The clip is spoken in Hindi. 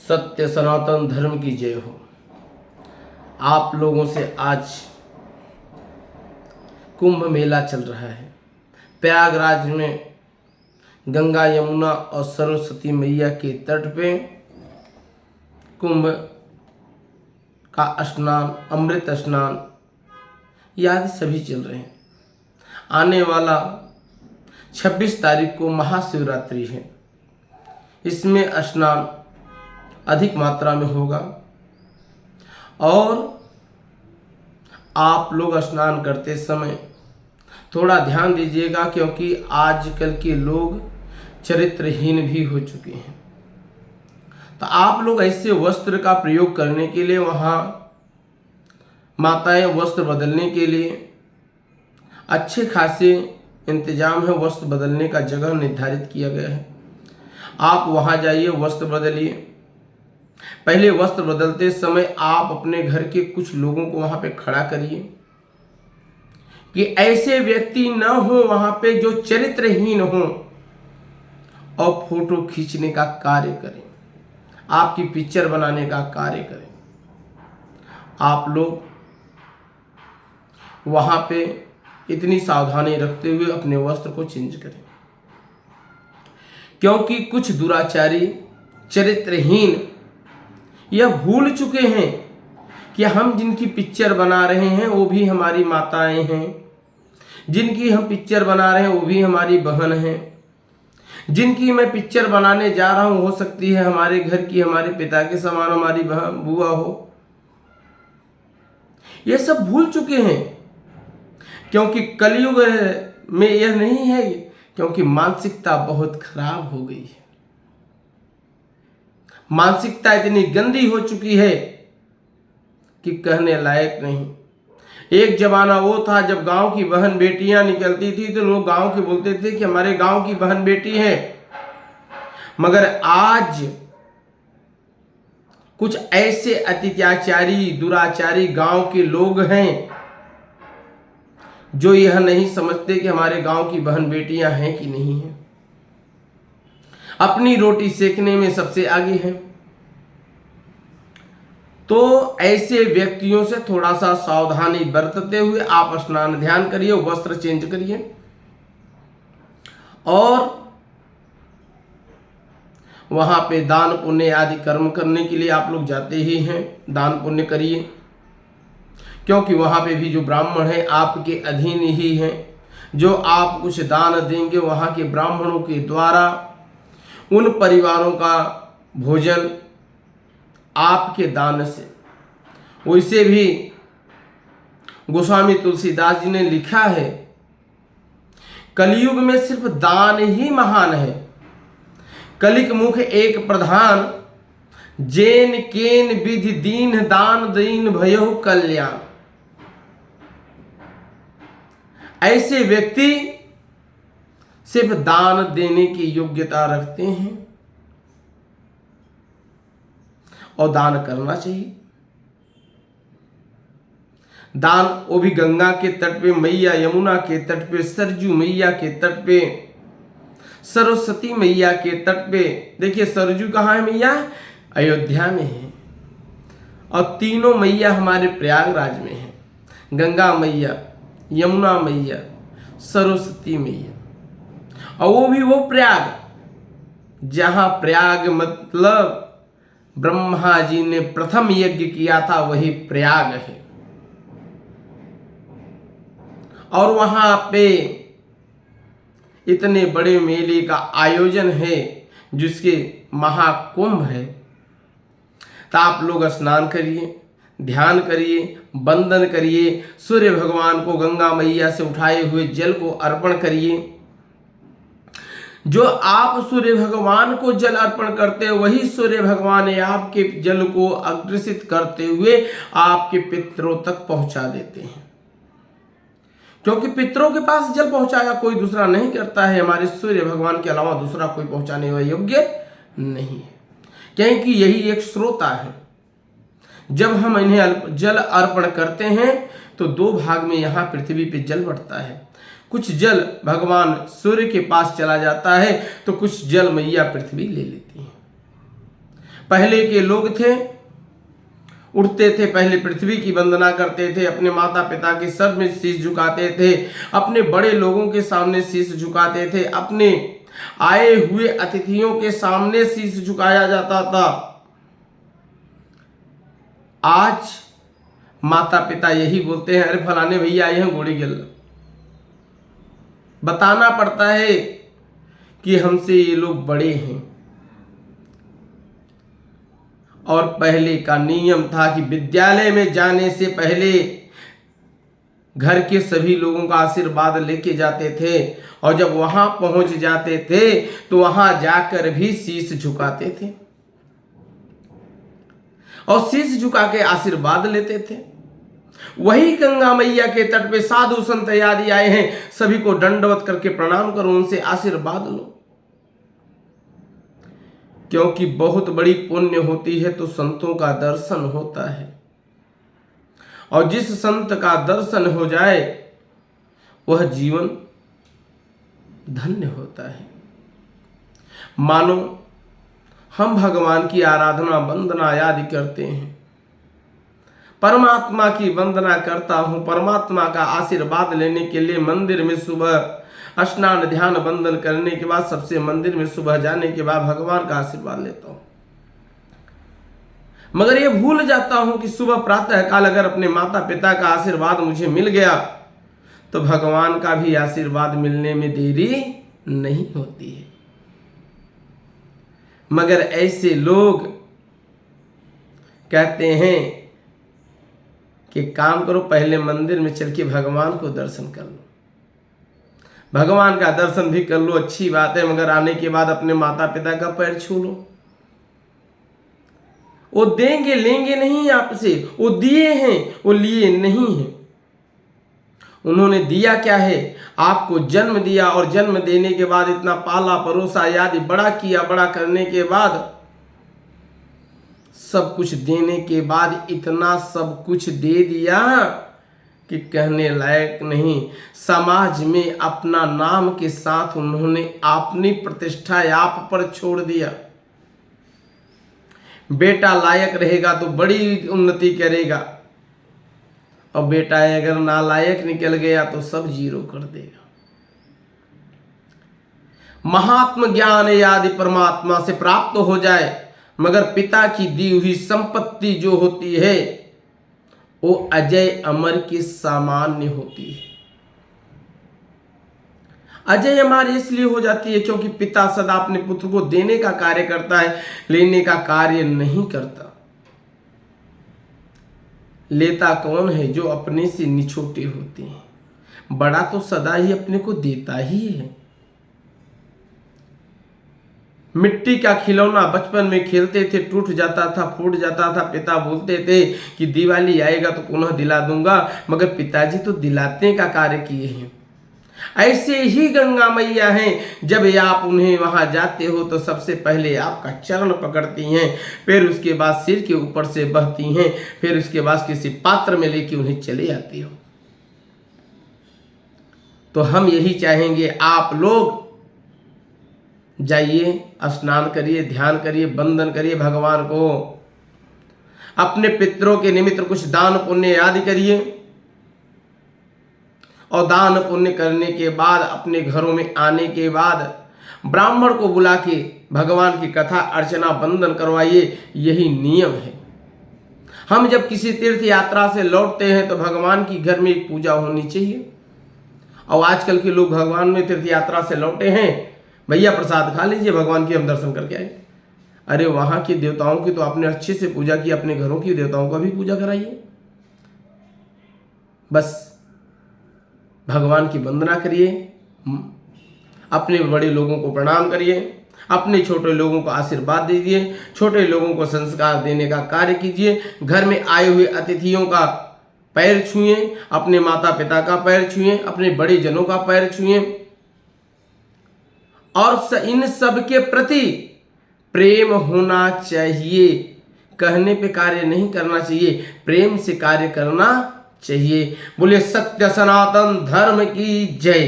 सत्य सनातन धर्म की जय हो। आप लोगों से आज कुंभ मेला चल रहा है। प्रयागराज में गंगा यमुना और सरस्वती मैया के तट पे कुंभ का स्नान, अमृत स्नान आदि सभी चल रहे हैं। आने वाला 26 तारीख को महाशिवरात्रि है। इसमें स्नान अधिक मात्रा में होगा और आप लोग स्नान करते समय थोड़ा ध्यान दीजिएगा, क्योंकि आजकल के लोग चरित्रहीन भी हो चुके हैं। तो आप लोग ऐसे वस्त्र का प्रयोग करने के लिए, वहाँ माताएं वस्त्र बदलने के लिए अच्छे खासे इंतजाम है। वस्त्र बदलने का जगह निर्धारित किया गया है। आप वहाँ जाइए, वस्त्र बदलिए। पहले वस्त्र बदलते समय आप अपने घर के कुछ लोगों को वहाँ पे खड़ा करिए कि ऐसे व्यक्ति न हो वहाँ पे जो चरित्रहीन हो, और फोटो खींचने का कार्य करें, आपकी पिक्चर बनाने का कार्य करें। आप लोग वहाँ पे इतनी सावधानी रखते हुए अपने वस्त्र को चेंज करें, क्योंकि कुछ दुराचारी चरित्रहीन यह भूल चुके हैं कि हम जिनकी पिक्चर बना रहे हैं वो भी हमारी माताएं हैं, जिनकी हम पिक्चर बना रहे हैं वो भी हमारी बहन हैं, जिनकी मैं पिक्चर बनाने जा रहा हूं हो सकती है हमारे घर की, हमारे पिता के समान हमारी बहन बुआ हो। ये सब भूल चुके हैं, क्योंकि कलयुग में यह नहीं है, क्योंकि मानसिकता बहुत खराब हो गई है। मानसिकता इतनी गंदी हो चुकी है कि कहने लायक नहीं। एक जमाना वो था जब गांव की बहन बेटियां निकलती थी तो लोग गांव के बोलते थे कि हमारे गांव की बहन बेटी है। मगर आज कुछ ऐसे अत्याचारी दुराचारी गांव के लोग हैं जो यह नहीं समझते कि हमारे गांव की बहन बेटियां हैं कि नहीं हैं। अपनी रोटी सेकने में सबसे आगे हैं। तो ऐसे व्यक्तियों से थोड़ा सा सावधानी बरतते हुए आप स्नान ध्यान करिए, वस्त्र चेंज करिए और वहां पे दान पुण्य आदि कर्म करने के लिए आप लोग जाते ही हैं। दान पुण्य करिए, क्योंकि वहां पे भी जो ब्राह्मण हैं आपके अधीन ही हैं। जो आप कुछ दान देंगे वहां के ब्राह्मणों के द्वारा उन परिवारों का भोजन आपके दान से। वैसे भी गोस्वामी तुलसीदास जी ने लिखा है, कलयुग में सिर्फ दान ही महान है। कलिक मुख एक प्रधान, जेन केन विधि दीन दान दीन भयो कल्याण। ऐसे व्यक्ति सिर्फ दान देने की योग्यता रखते हैं और दान करना चाहिए। दान वो भी गंगा के तट पे, मैया यमुना के तट पे, सरजू मैया के तट पे, सरस्वती मैया के तट पे। देखिए सरजू कहाँ है मैया? अयोध्या में है। और तीनों मैया हमारे प्रयागराज में है। गंगा मैया, यमुना मैया, सरस्वती मैया। और वो भी वो प्रयाग, जहां प्रयाग मतलब ब्रह्मा जी ने प्रथम यज्ञ किया था, वही प्रयाग है। और वहां पे इतने बड़े मेले का आयोजन है जिसके महाकुंभ है। तो आप लोग स्नान करिए, ध्यान करिए, वंदन करिए, सूर्य भगवान को गंगा मैया से उठाए हुए जल को अर्पण करिए। जो आप सूर्य भगवान को जल अर्पण करते हो, वही सूर्य भगवान आपके जल को अग्रसित करते हुए आपके पितरों तक पहुंचा देते हैं। क्योंकि पितरों के पास जल पहुंचाया कोई दूसरा नहीं करता है। हमारे सूर्य भगवान के अलावा दूसरा कोई पहुंचाने वाला योग्य नहीं है, क्योंकि यही एक स्रोता है। जब हम इन्हें जल अर्पण करते हैं तो दो भाग में यहाँ पृथ्वी पे जल बढ़ता है। कुछ जल भगवान सूर्य के पास चला जाता है तो कुछ जल मैया पृथ्वी ले लेती है। पहले के लोग थे, उठते थे पहले पृथ्वी की वंदना करते थे, अपने माता पिता के सर में शीश झुकाते थे, अपने बड़े लोगों के सामने शीश झुकाते थे, अपने आए हुए अतिथियों के सामने शीश झुकाया जाता था। आज माता पिता यही बोलते हैं, अरे फलाने भैया आए हैं गोड़ी गिल। बताना पड़ता है कि हमसे ये लोग बड़े हैं। और पहले का नियम था कि विद्यालय में जाने से पहले घर के सभी लोगों का आशीर्वाद लेके जाते थे, और जब वहां पहुंच जाते थे तो वहां जाकर भी शीश झुकाते थे और शीश झुका के आशीर्वाद लेते थे। वही गंगा मैया के तट पे साधु संत आदि आए हैं, सभी को दंडवत करके प्रणाम करो, उनसे आशीर्वाद लो, क्योंकि बहुत बड़ी पुण्य होती है तो संतों का दर्शन होता है, और जिस संत का दर्शन हो जाए वह जीवन धन्य होता है। मानो हम भगवान की आराधना वंदना आदि करते हैं, परमात्मा की वंदना करता हूं, परमात्मा का आशीर्वाद लेने के लिए मंदिर में सुबह स्नान ध्यान वंदन करने के बाद, सबसे मंदिर में सुबह जाने के बाद भगवान का आशीर्वाद लेता हूं। मगर ये भूल जाता हूं कि सुबह प्रातः काल अगर अपने माता पिता का आशीर्वाद मुझे मिल गया तो भगवान का भी आशीर्वाद मिलने में देरी नहीं होती है। मगर ऐसे लोग कहते हैं कि काम करो, पहले मंदिर में चल के भगवान को दर्शन कर लो, भगवान का दर्शन भी कर लो, अच्छी बात है, मगर आने के बाद अपने माता पिता का पैर छू लो। वो देंगे लेंगे नहीं आपसे, वो दिए हैं, वो लिए नहीं हैं। उन्होंने दिया क्या है? आपको जन्म दिया, और जन्म देने के बाद इतना पाला परोसा आदि बड़ा किया, बड़ा करने के बाद, सब कुछ देने के बाद इतना सब कुछ दे दिया कि कहने लायक नहीं। समाज में अपना नाम के साथ उन्होंने अपनी प्रतिष्ठा आप पर छोड़ दिया। बेटा लायक रहेगा तो बड़ी उन्नति करेगा, और बेटा अगर नालायक निकल गया तो सब जीरो कर देगा। महात्म ज्ञान आदि परमात्मा से प्राप्त हो जाए, मगर पिता की दी हुई संपत्ति जो होती है वो अजय अमर के सामान्य होती है। अजय अमर इसलिए हो जाती है क्योंकि पिता सदा अपने पुत्र को देने का कार्य करता है, लेने का कार्य नहीं करता। लेता कौन है? जो अपने से निछोटे होते हैं। बड़ा तो सदा ही अपने को देता ही है। मिट्टी का खिलौना बचपन में खेलते थे, टूट जाता था, फूट जाता था, पिता बोलते थे कि दिवाली आएगा तो पुनः दिला दूंगा, मगर पिताजी तो दिलाने का कार्य किए हैं। ऐसे ही गंगा मैया हैं, जब आप उन्हें वहां जाते हो तो सबसे पहले आपका चरण पकड़ती हैं, फिर उसके बाद सिर के ऊपर से बहती हैं, फिर उसके बाद किसी पात्र में लेके उन्हें चले जाती हो। तो हम यही चाहेंगे, आप लोग जाइए, स्नान करिए, ध्यान करिए, वंदन करिए भगवान को, अपने पितरों के निमित्त कुछ दान पुण्य आदि करिए, और दान पुण्य करने के बाद अपने घरों में आने के बाद ब्राह्मण को बुला के भगवान की कथा अर्चना वंदन करवाइए। यही नियम है। हम जब किसी तीर्थ यात्रा से लौटते हैं तो भगवान की घर में एक पूजा होनी चाहिए। और आजकल के लोग भगवान में तीर्थ यात्रा से लौटे हैं, भैया प्रसाद खा लीजिए, भगवान की हम दर्शन करके आए। अरे वहां के देवताओं की तो आपने अच्छे से पूजा की, अपने घरों की देवताओं का भी पूजा कराइए। बस भगवान की वंदना करिए, अपने बड़े लोगों को प्रणाम करिए, अपने छोटे लोगों को आशीर्वाद दीजिए, छोटे लोगों को संस्कार देने का कार्य कीजिए। घर में आए हुए अतिथियों का पैर छुएं, अपने माता पिता का पैर छुएं, अपने बड़े जनों का पैर छुएं, और इन सब के प्रति प्रेम होना चाहिए। कहने पे कार्य नहीं करना चाहिए, प्रेम से कार्य करना चाहिए। बोले सत्य सनातन धर्म की जय।